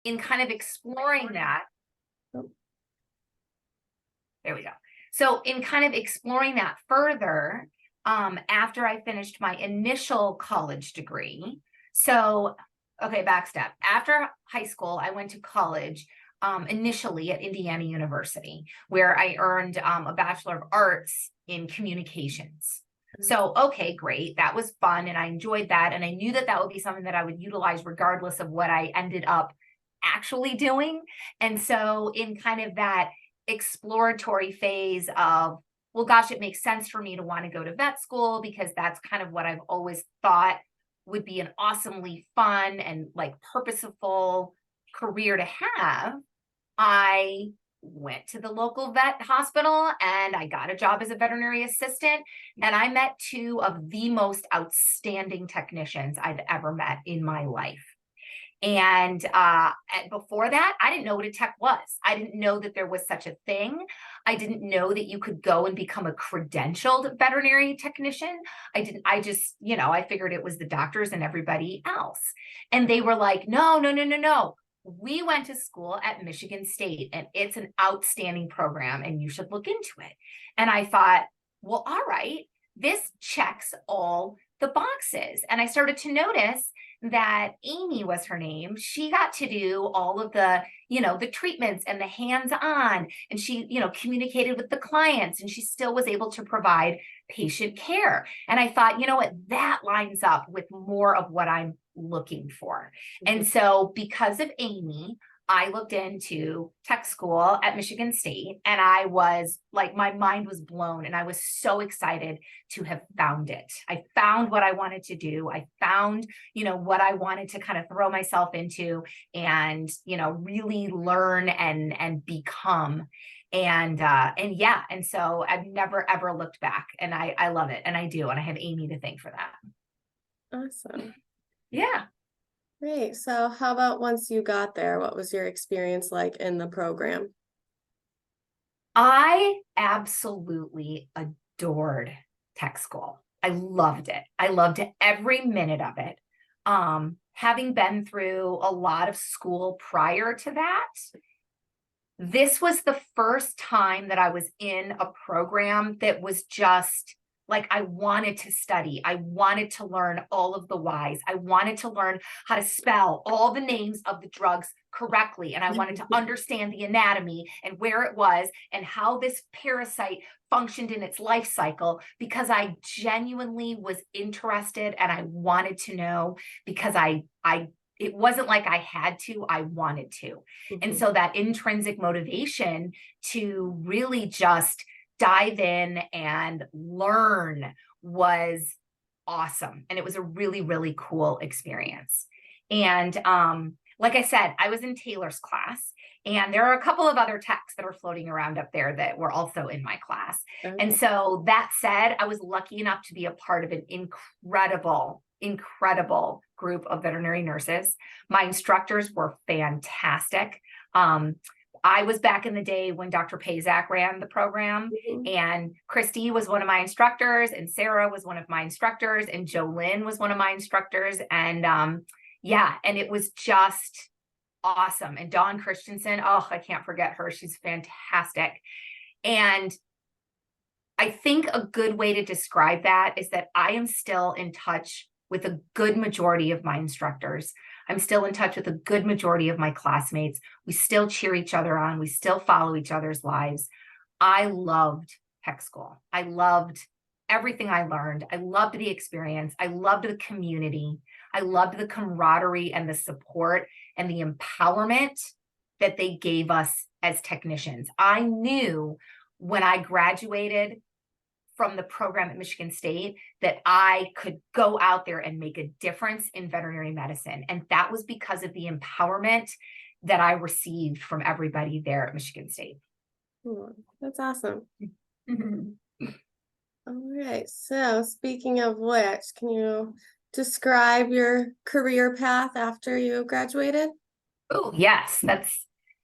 in kind of exploring that, there we go. So in kind of exploring that further, after I finished my initial college degree, so, okay, back step. After high school, I went to college, initially at Indiana University, where I earned a Bachelor of Arts in Communications. So, okay, great. That was fun. And I enjoyed that. And I knew that that would be something that I would utilize regardless of what I ended up actually doing. And so in kind of that exploratory phase of, well, gosh, it makes sense for me to want to go to vet school because that's kind of what I've always thought would be an awesomely fun and like purposeful career to have. I went to the local vet hospital and I got a job as a veterinary assistant. And I met two of the most outstanding technicians I've ever met in my life. And before that, I didn't know what a tech was. I didn't know that there was such a thing. I didn't know that you could go and become a credentialed veterinary technician. I just, I figured it was the doctors and everybody else. And they were like, no, no, no, no, no. We went to school at Michigan State and it's an outstanding program and you should look into it. And I thought, well, all right, this checks all the boxes. And I started to notice that Amy was her name. She got to do all of the, the treatments and the hands-on, and she, communicated with the clients and she still was able to provide patient care. And I thought, you know what, that lines up with more of what I'm looking for. And so because of Amy, I looked into tech school at Michigan State and I was like, my mind was blown and I was so excited to have found it. I found what I wanted to do. I found, what I wanted to kind of throw myself into and, really learn and become. And yeah, and so I've never, ever looked back and I love it. And I do. And I have Amy to thank for that. Awesome. Yeah. Great. So how about once you got there, what was your experience like in the program? I absolutely adored tech school. I loved it. I loved every minute of it. Having been through a lot of school prior to that, this was the first time that I was in a program that was just like, I wanted to study. I wanted to learn all of the whys. I wanted to learn how to spell all the names of the drugs correctly. And I wanted to understand the anatomy and where it was and how this parasite functioned in its life cycle, because I genuinely was interested and I wanted to know, because it wasn't like I had to, I wanted to. Mm-hmm. And so that intrinsic motivation to really just dive in and learn was awesome. And it was a really, really cool experience. And like I said, I was in Taylor's class, and there are a couple of other techs that are floating around up there that were also in my class. Okay. And so that said, I was lucky enough to be a part of an incredible group of veterinary nurses. My instructors were fantastic. I was back in the day when Dr. Pazak ran the program, and Christy was one of my instructors, and Sarah was one of my instructors, and Jolynn was one of my instructors. And yeah, and it was just awesome. And Dawn Christensen, oh, I can't forget her. She's fantastic. And I think a good way to describe that is that I am still in touch with a good majority of my instructors. I'm still in touch with a good majority of my classmates. We still cheer each other on. We still follow each other's lives. I loved tech school. I loved everything I learned. I loved the experience. I loved the community. I loved the camaraderie and the support and the empowerment that they gave us as technicians. I knew when I graduated from the program at Michigan State that I could go out there and make a difference in veterinary medicine. And that was because of the empowerment that I received from everybody there at Michigan State. Oh, that's awesome. All right. So speaking of which, can you describe your career path after you graduated? Oh, yes.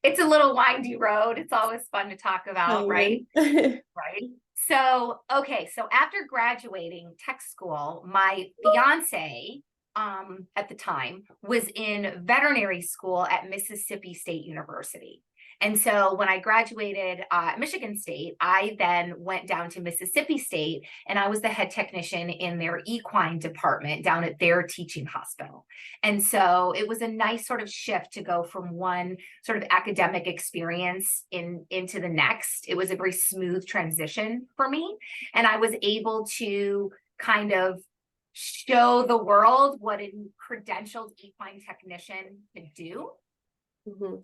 It's a little windy road. It's always fun to talk about, right? Right. So, okay. So after graduating tech school, my fiance at the time was in veterinary school at Mississippi State University. And so when I graduated Michigan State, I then went down to Mississippi State, and I was the head technician in their equine department down at their teaching hospital. And so it was a nice sort of shift to go from one sort of academic experience into the next. It was a very smooth transition for me. And I was able to kind of show the world what a credentialed equine technician could do. Mm-hmm.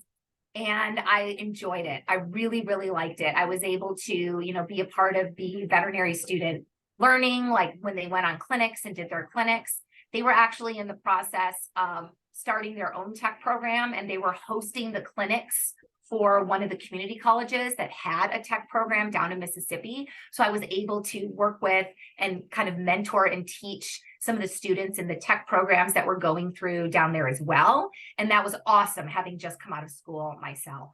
And I enjoyed it. I really, really liked it. I was able to, be a part of the veterinary student learning, like when they went on clinics and did their clinics. They were actually in the process of starting their own tech program, and they were hosting the clinics for one of the community colleges that had a tech program down in Mississippi. So I was able to work with and kind of mentor and teach some of the students in the tech programs that were going through down there as well. And that was awesome, having just come out of school myself.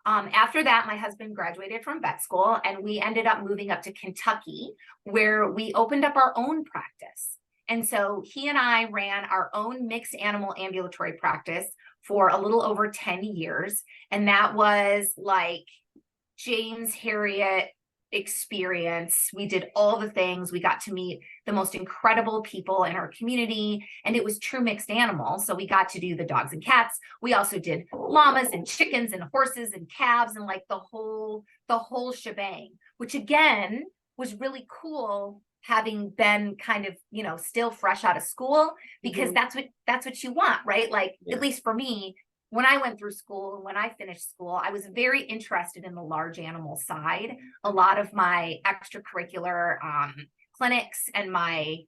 After that, my husband graduated from vet school, and we ended up moving up to Kentucky, where we opened up our own practice. And so he and I ran our own mixed animal ambulatory practice for a little over 10 years. And that was like James Harriet experience. We did all the things. We got to meet the most incredible people in our community, and it was true mixed animal. So we got to do the dogs and cats. We also did llamas and chickens and horses and calves and like the whole shebang, which again was really cool, having been kind of, still fresh out of school, because Mm-hmm. that's what you want, right? Like, Yeah. at least for me, when I went through school and when I finished school, I was very interested in the large animal side. A lot of my extracurricular clinics and my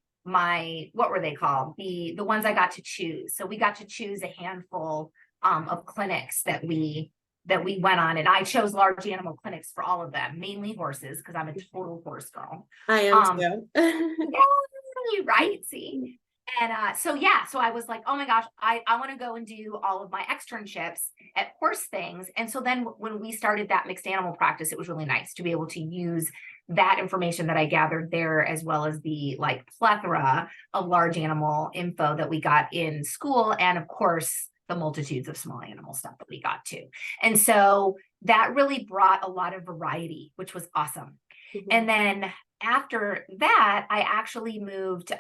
what were they called? The ones I got to choose. So we got to choose a handful of clinics that we went on, and I chose large animal clinics for all of them, mainly horses, because I'm a total horse girl. I am too. Yeah, right. See. And so I was like, oh my gosh, I want to go and do all of my externships at horse things. And so then when we started that mixed animal practice, it was really nice to be able to use that information that I gathered there, as well as the like plethora of large animal info that we got in school. And of course, the multitudes of small animal stuff that we got to. And so that really brought a lot of variety, which was awesome. Mm-hmm. And then after that, I actually moved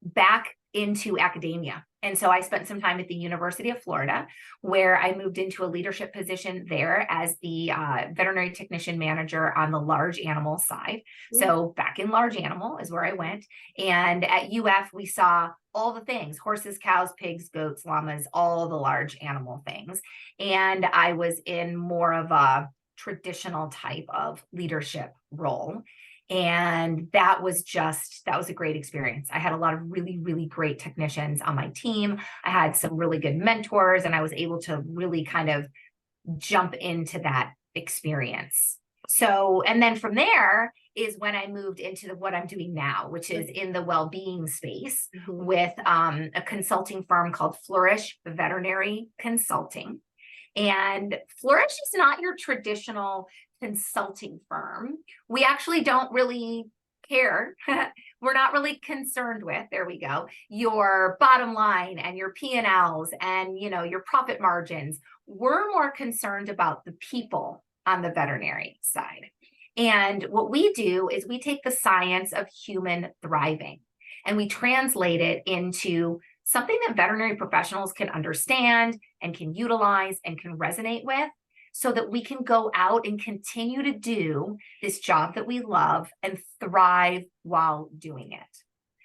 back into academia. And so I spent some time at the University of Florida, where I moved into a leadership position there as the veterinary technician manager on the large animal side. So back in large animal is where I went. And at UF, we saw all the things: horses, cows, pigs, goats, llamas, all the large animal things. And I was in more of a traditional type of leadership role. And that was a great experience. I had a lot of really, really great technicians on my team. I had some really good mentors, and I was able to really kind of jump into that experience. So, and then from there is when I moved into what I'm doing now, which is in the well-being space with a consulting firm called Flourish Veterinary Consulting. And Flourish is not your traditional consulting firm. We actually don't really care. We're not really concerned with, there we go, your bottom line and your P&Ls and, your profit margins. We're more concerned about the people on the veterinary side. And what we do is we take the science of human thriving and we translate it into something that veterinary professionals can understand and can utilize and can resonate with, so that we can go out and continue to do this job that we love and thrive while doing it.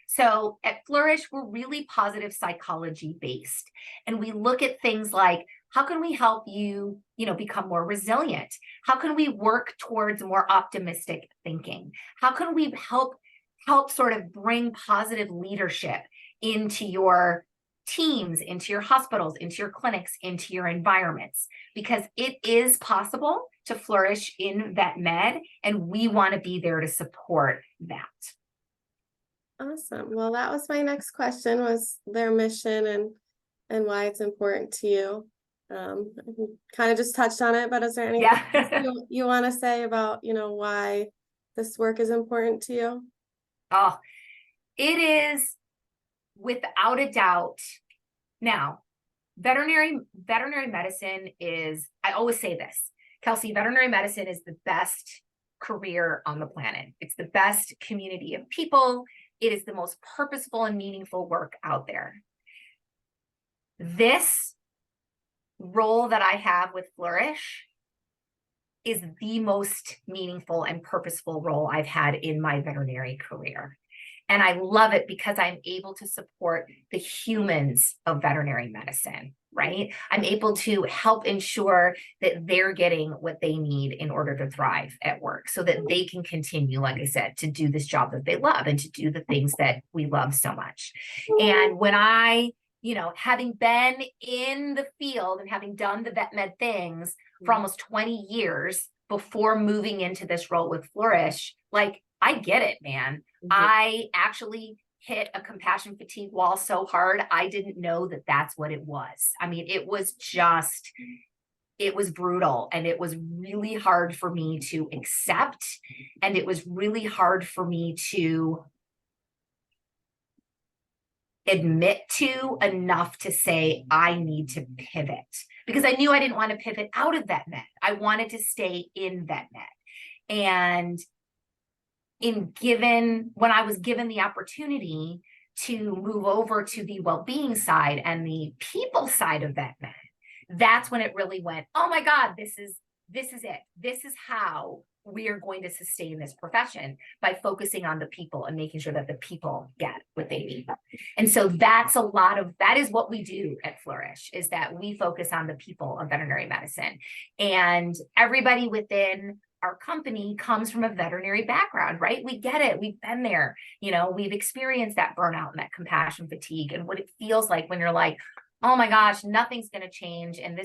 So at Flourish, we're really positive psychology based. And we look at things like, how can we help you, become more resilient? How can we work towards more optimistic thinking? How can we help sort of bring positive leadership into your teams, into your hospitals, into your clinics, into your environments? Because it is possible to flourish in vet med, and we want to be there to support that. Awesome. Well, that was my next question, was their mission and why it's important to you. Kind of just touched on it, but is there anything you want to say about, why this work is important to you? Oh, it is without a doubt. Now, veterinary medicine is, I always say this, Kelsey, veterinary medicine is the best career on the planet. It's the best community of people. It is the most purposeful and meaningful work out there. This role that I have with Flourish is the most meaningful and purposeful role I've had in my veterinary career. And I love it because I'm able to support the humans of veterinary medicine, right? I'm able to help ensure that they're getting what they need in order to thrive at work so that they can continue, like I said, to do this job that they love and to do the things that we love so much. And when I, having been in the field and having done the vet med things for almost 20 years before moving into this role with Flourish, like, I get it, man. I actually hit a compassion fatigue wall so hard, I didn't know that that's what it was. I mean, it was brutal, and it was really hard for me to accept. And it was really hard for me to admit to enough to say, I need to pivot, because I knew I didn't want to pivot out of vet med. I wanted to stay in vet med. And when I was given the opportunity to move over to the well-being side and the people side of vet med, that's when it really went, oh my God, this is it. This is how we are going to sustain this profession, by focusing on the people and making sure that the people get what they need. And so that is what we do at Flourish, is that we focus on the people of veterinary medicine. And everybody within our company comes from a veterinary background, right? We get it. We've been there. We've experienced that burnout and that compassion fatigue and what it feels like when you're like, oh my gosh, nothing's going to change. And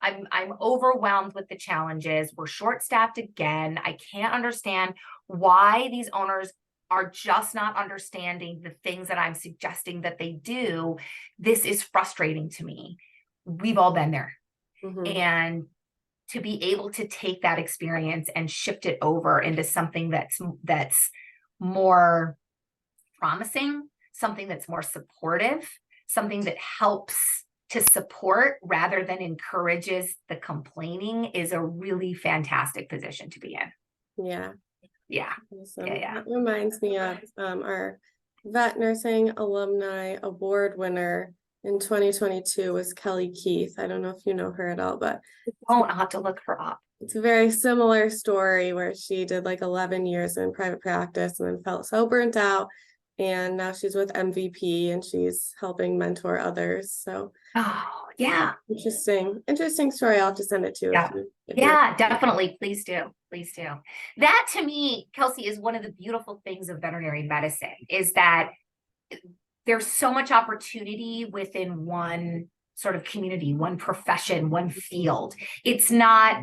I'm overwhelmed with the challenges. We're short-staffed again. I can't understand why these owners are just not understanding the things that I'm suggesting that they do. This is frustrating to me. We've all been there. And to be able to take that experience and shift it over into something that's more promising, something that's more supportive, something that helps to support rather than encourages the complaining, is a really fantastic position to be in. Yeah. Awesome. That reminds me of our vet nursing alumni award winner in 2022 was Kelly Keith. I don't know if you know her at all, but I'll have to look her up. It's a very similar story where she did like 11 years in private practice and then felt so burnt out. And now she's with MVP and she's helping mentor others. So, oh yeah, interesting story. I'll have to send it to you. Yeah, definitely. Please do. That, to me, Kelsey, is one of the beautiful things of veterinary medicine, is that there's so much opportunity within one sort of community, one profession, one field. It's not,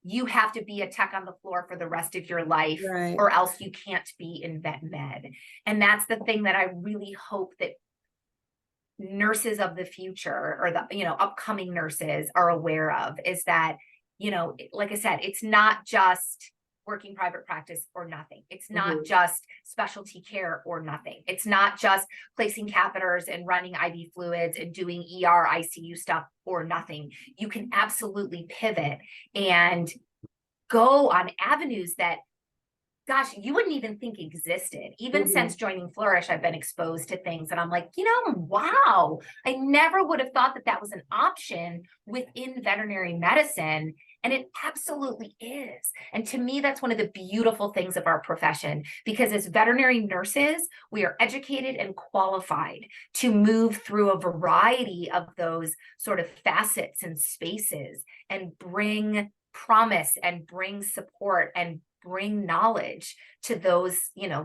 you have to be a tech on the floor for the rest of your life, right, or else you can't be in vet med. And that's the thing that I really hope that nurses of the future, or the upcoming nurses, are aware of, is that, like I said, it's not just working private practice or nothing. It's not just specialty care or nothing. It's not just placing catheters and running IV fluids and doing ER ICU stuff or nothing. You can absolutely pivot and go on avenues that, gosh, you wouldn't even think existed. Even since joining Flourish, I've been exposed to things and I'm like, wow, I never would have thought that was an option within veterinary medicine. And it absolutely is. And to me, that's one of the beautiful things of our profession, because as veterinary nurses, we are educated and qualified to move through a variety of those sort of facets and spaces and bring promise and bring support and bring knowledge to those,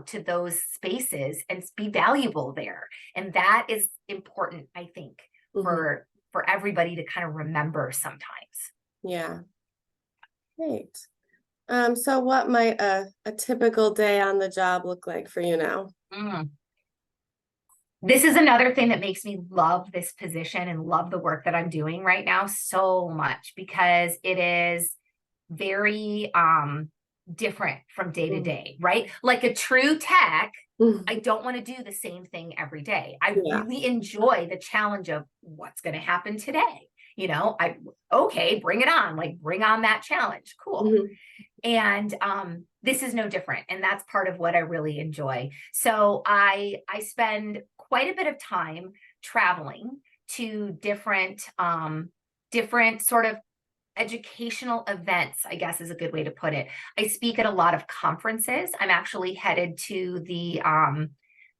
to those spaces and be valuable there. And that is important, I think, for everybody to kind of remember sometimes. Yeah. Great. So what might a typical day on the job look like for you now? This is another thing that makes me love this position and love the work that I'm doing right now so much, because it is very different from day to day, right? Like a true tech I don't want to do the same thing every day. I Yeah. really enjoy the challenge of what's going to happen today. Okay, bring it on, like bring on that challenge. Cool. Mhm. And this is no different, and that's part of what I really enjoy. So I spend quite a bit of time traveling to different sort of educational events, I guess is a good way to put it. I speak at a lot of conferences. I'm actually headed to the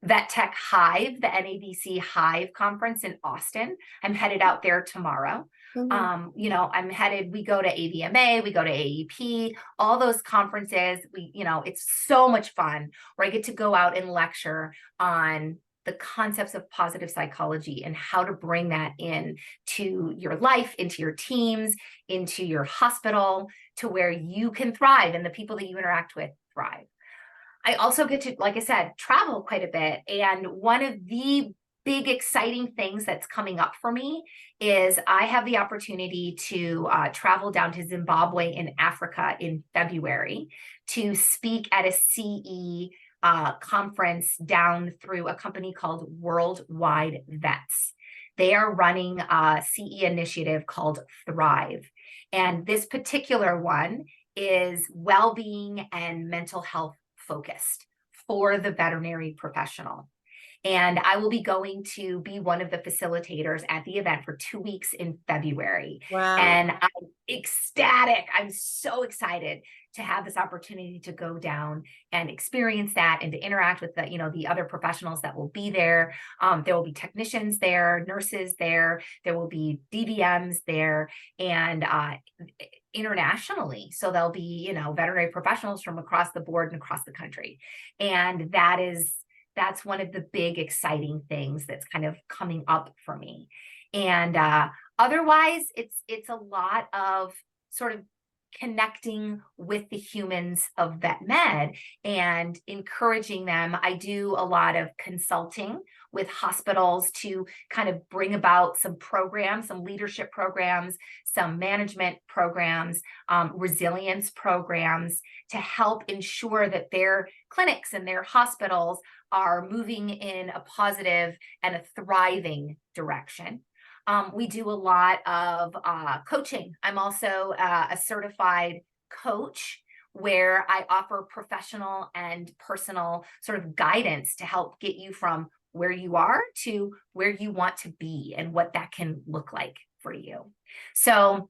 Vet Tech Hive, the NAVC Hive conference in Austin. I'm headed out there tomorrow. We go to AVMA, we go to AEP, all those conferences. It's so much fun where I get to go out and lecture on the concepts of positive psychology and how to bring that in to your life, into your teams, into your hospital, to where you can thrive and the people that you interact with thrive. I also get to, like I said, travel quite a bit. And one of the big exciting things that's coming up for me is I have the opportunity to travel down to Zimbabwe in Africa in February to speak at a CE conference down through a company called Worldwide Vets. They are running a CE initiative called Thrive. And this particular one is well-being and mental health focused for the veterinary professional. And I will be going to be one of the facilitators at the event for 2 weeks in February. Wow. And I'm ecstatic. I'm so excited to have this opportunity to go down and experience that and to interact with the other professionals that will be there. There will be technicians there, nurses there, there will be DVMs there, and internationally. So there'll be, veterinary professionals from across the board and across the country. And that's one of the big exciting things that's kind of coming up for me. And otherwise, it's a lot of sort of connecting with the humans of vet med and encouraging them. I do a lot of consulting with hospitals to kind of bring about some programs, some leadership programs, some management programs, resilience programs to help ensure that their clinics and their hospitals are moving in a positive and a thriving direction. We do a lot of coaching. I'm also a certified coach where I offer professional and personal sort of guidance to help get you from where you are to where you want to be and what that can look like for you. So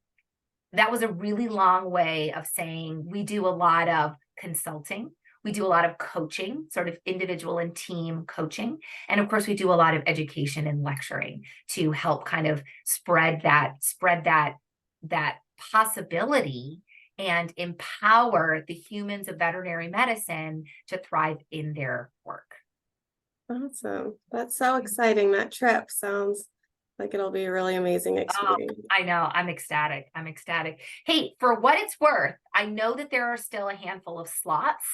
that was a really long way of saying we do a lot of consulting. We do a lot of coaching, sort of individual and team coaching. And of course, we do a lot of education and lecturing to help kind of spread that possibility and empower the humans of veterinary medicine to thrive in their work. Awesome. That's so exciting. That trip sounds like it'll be a really amazing experience. I know. I'm ecstatic. I'm ecstatic. Hey, for what it's worth, I know that there are still a handful of slots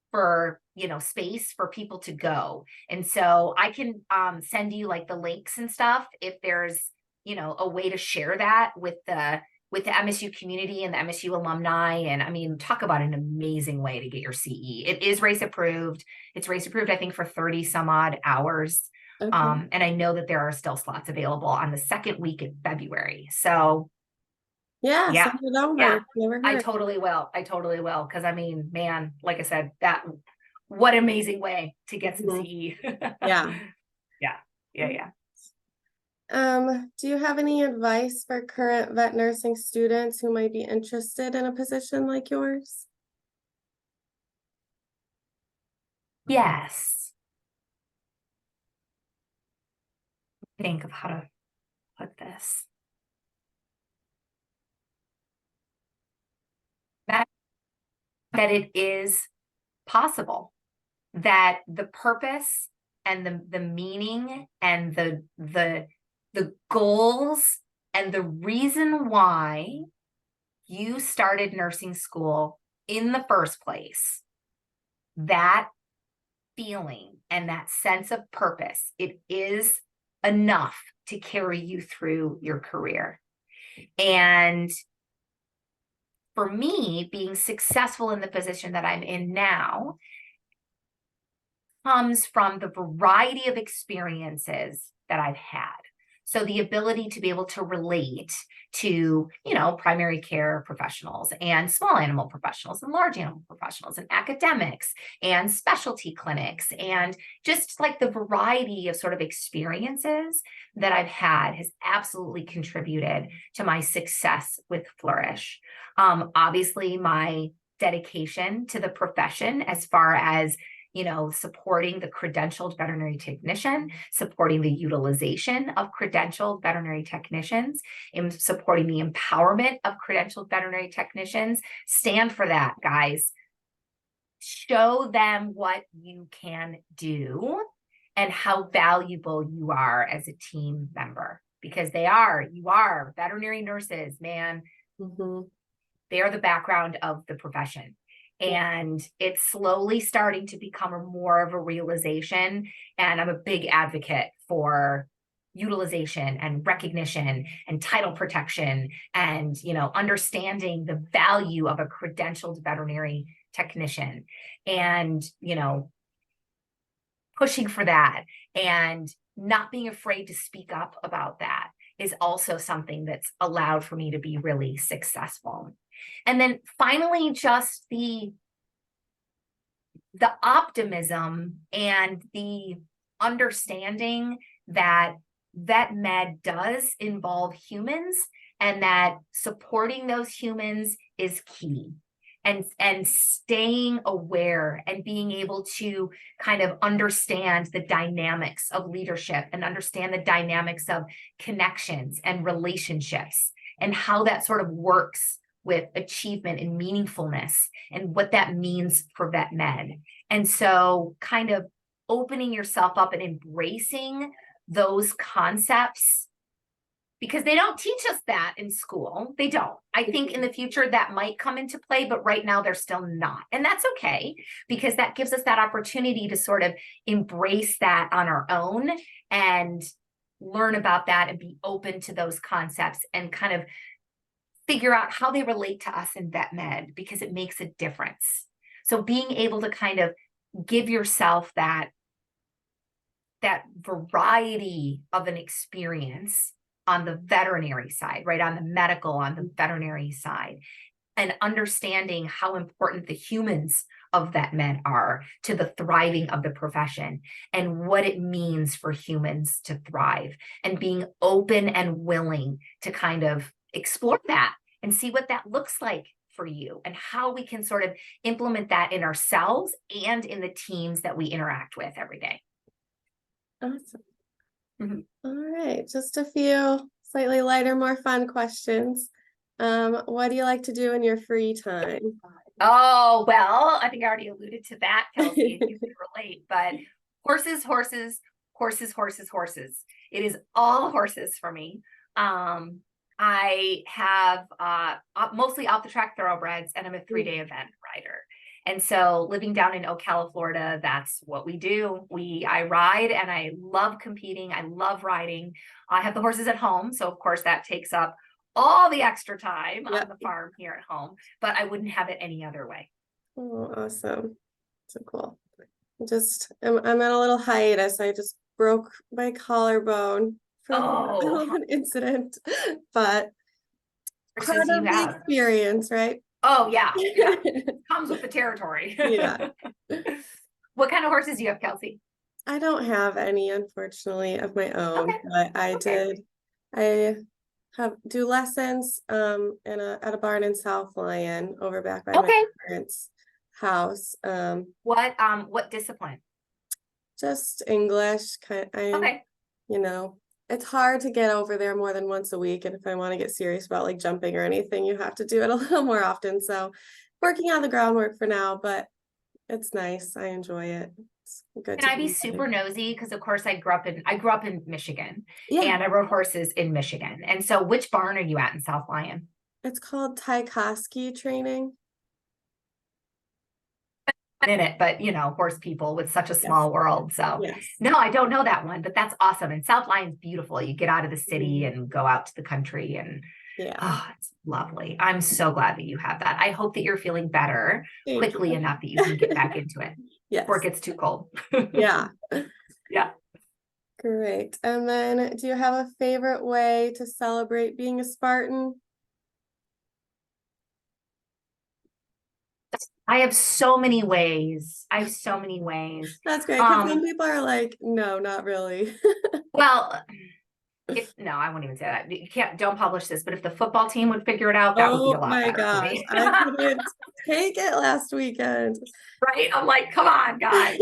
for space for people to go, and so I can send you like the links and stuff if there's a way to share that with the MSU community and the MSU alumni. And I mean, talk about an amazing way to get your CE. It is race approved. It's race approved, I think, for 30 some odd hours. Okay. And I know that there are still slots available on the second week in February. So yeah, yeah, send it over. yeah, Never I heard. totally will. I totally will. Because I mean, man, like I said, what an amazing way to get some CE. Yeah. Yeah. Do you have any advice for current vet nursing students who might be interested in a position like yours? Yes. Think of how to put this. That it is possible, that the purpose and the meaning and the goals and the reason why you started nursing school in the first place, that feeling and that sense of purpose, it is enough to carry you through your career. And for me, being successful in the position that I'm in now, comes from the variety of experiences that I've had. So the ability to be able to relate to, primary care professionals and small animal professionals and large animal professionals and academics and specialty clinics, and just like the variety of sort of experiences that I've had has absolutely contributed to my success with Flourish. Obviously, my dedication to the profession as far as supporting the credentialed veterinary technician, supporting the utilization of credentialed veterinary technicians, and supporting the empowerment of credentialed veterinary technicians. Stand for that, guys. Show them what you can do and how valuable you are as a team member, because you are veterinary nurses, man. Mm-hmm. They are the background of the profession. And it's slowly starting to become more of a realization. And I'm a big advocate for utilization and recognition and title protection and, understanding the value of a credentialed veterinary technician and, pushing for that and not being afraid to speak up about that is also something that's allowed for me to be really successful. And then finally, just the optimism and the understanding that vet med does involve humans and that supporting those humans is key. And staying aware and being able to kind of understand the dynamics of leadership and understand the dynamics of connections and relationships and how that sort of works with achievement and meaningfulness and what that means for vet med. And so kind of opening yourself up and embracing those concepts, because they don't teach us that in school. They don't. I think in the future that might come into play, but right now they're still not. And that's okay, because that gives us that opportunity to sort of embrace that on our own and learn about that and be open to those concepts and kind of figure out how they relate to us in vet med, because it makes a difference. So being able to kind of give yourself that variety of an experience on the veterinary side, right? On the medical, on the veterinary side, and understanding how important the humans of vet med are to the thriving of the profession and what it means for humans to thrive, and being open and willing to kind of explore that and see what that looks like for you and how we can sort of implement that in ourselves and in the teams that we interact with every day. Awesome. Mm-hmm. All right, just a few slightly lighter, more fun questions. What do you like to do in your free time? Oh, well, I think I already alluded to that, Kelsey, if you can relate, but horses, horses, horses, horses, horses. It is all horses for me. I have mostly off the track thoroughbreds, and I'm a 3-day event rider. And so living down in Ocala, Florida, that's what we do. I ride, and I love competing. I love riding. I have the horses at home. So of course that takes up all the extra time on the farm here at home, but I wouldn't have it any other way. Oh, awesome. So cool. I'm at a little hiatus. I just broke my collarbone from an incident, but part of the experience, right? Oh yeah. Comes with the territory. Yeah. What kind of horses do you have, Kelsey? I don't have any, unfortunately, of my own, but I do lessons at a barn in South Lyon over back by my parents' house. What discipline? Just English. It's hard to get over there more than once a week, and if I want to get serious about like jumping or anything, you have to do it a little more often. So working on the groundwork for now, but it's nice. I enjoy it. It's good. Can I be super nosy? Because of course I grew up in Michigan, and I rode horses in Michigan. And so which barn are you at in South Lyon? It's called Tchaikovsky Training. In it, but horse people with such a small world. So no, I don't know that one, but that's awesome. And South Lyon's beautiful. You get out of the city and go out to the country, and it's lovely. I'm so glad that you have that. I hope that you're feeling better quickly enough that you can get back into it. before it Yes. gets too cold. Yeah. Yeah. Great. And then do you have a favorite way to celebrate being a Spartan? I have so many ways. I have so many ways. That's great, because some people are like, no, not really. Well, no, I won't even say that. You can't, don't publish this, but if the football team would figure it out, that would be a Oh lot my better for gosh, me. I couldn't take it last weekend. Right? I'm like, come on, guys.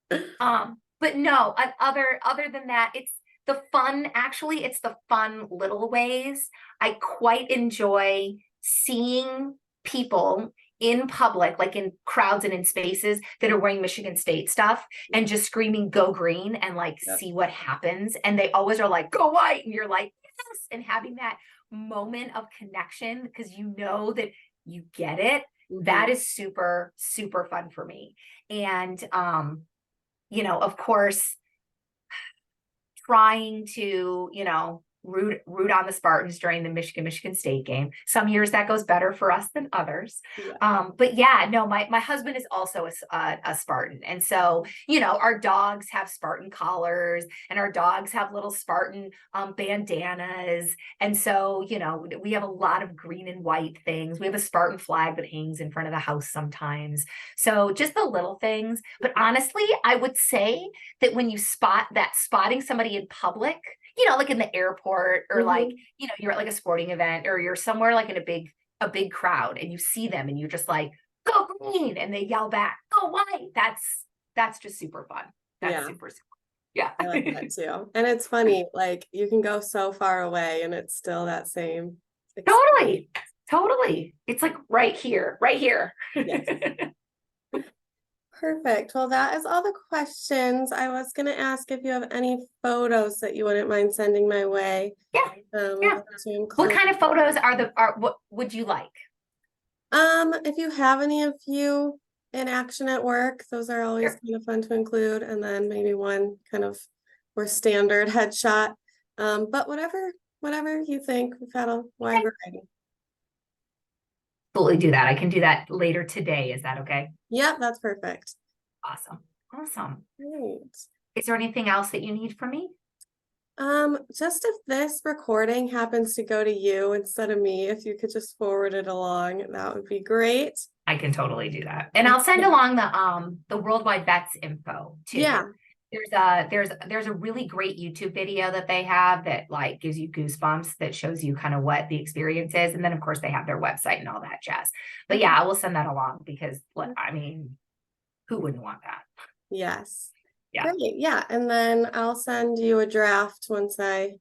But no, other than that, it's the fun, actually, it's the fun little ways. I quite enjoy seeing people in public, like in crowds and in spaces that are wearing Michigan State stuff and just screaming "Go Green" and like Yep. see what happens. And they always are like, "Go White," and you're like, yes, and having that moment of connection because you know that you get it. That is super, super fun for me. And of course, trying to, root on the Spartans during the Michigan State game. Some years that goes better for us than others. Yeah. But yeah, no, my husband is also a Spartan. And so, our dogs have Spartan collars and our dogs have little Spartan bandanas. And so, we have a lot of green and white things. We have a Spartan flag that hangs in front of the house sometimes. So just the little things. But honestly, I would say that when you spotting somebody in public, like in the airport or like, you're at like a sporting event or you're somewhere like in a big crowd and you see them and you're just like, "Go Green," and they yell back, "Go White." That's just super fun. That's super. Yeah. I like that too. And it's funny, like you can go so far away and it's still that same experience. Totally. It's like right here. Yes. Perfect. Well, that is all the questions. I was going to ask if you have any photos that you wouldn't mind sending my way. Yeah. What kind of photos what would you like? If you have any of you in action at work, those are always kind of fun to include. And then maybe one kind of more standard headshot. But whatever you think, we've got a wide variety. Absolutely do that. I can do that later today. Is that okay? Yep, that's perfect. Awesome. Great. Is there anything else that you need from me? Just if this recording happens to go to you instead of me, if you could just forward it along, that would be great. I can totally do that. And I'll send along the Worldwide Vets info too. Yeah. There's a really great YouTube video that they have that like gives you goosebumps, that shows you kind of what the experience is. And then of course they have their website and all that jazz. But yeah, I will send that along because I mean, who wouldn't want that? Yes. Yeah. Great. Yeah. And then I'll send you a draft once I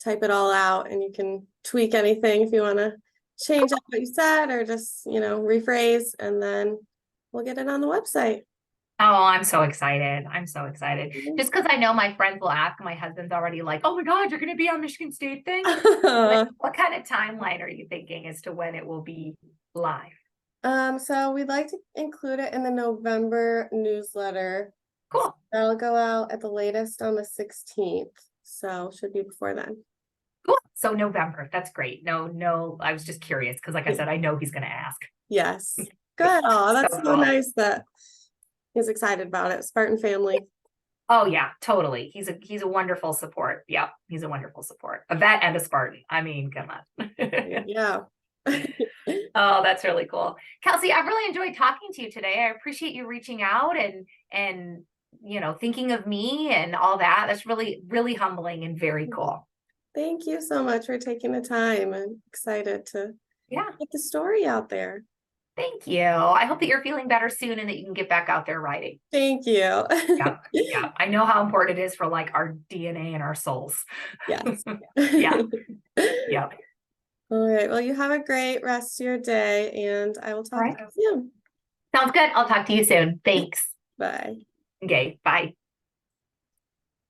type it all out, and you can tweak anything if you want to change up what you said or just, rephrase, and then we'll get it on the website. Oh, I'm so excited. Just because I know my friends will ask, my husband's already like, "Oh my God, you're going to be on Michigan State thing?" Like, what kind of timeline are you thinking as to when it will be live? So we'd like to include it in the November newsletter. Cool. That'll go out at the latest on the 16th. So should be before then. Cool. So November. That's great. No, I was just curious because like I said, I know he's going to ask. Yes. Good. Oh, that's so nice that he's excited about it. Spartan family. Oh yeah, totally. He's a wonderful support. Yeah, he's a wonderful support. A vet and a Spartan. I mean, come on. Yeah. Oh, that's really cool. Kelsey, I've really enjoyed talking to you today. I appreciate you reaching out and thinking of me and all that. That's really, really humbling and very cool. Thank you so much for taking the time. I'm excited to get the story out there. Thank you. I hope that you're feeling better soon and that you can get back out there riding. Thank you. Yeah. I know how important it is for like our DNA and our souls. Yes. Yeah. All right. Well, you have a great rest of your day, and I will talk to you soon. Sounds good. I'll talk to you soon. Thanks. Bye. Okay. Bye.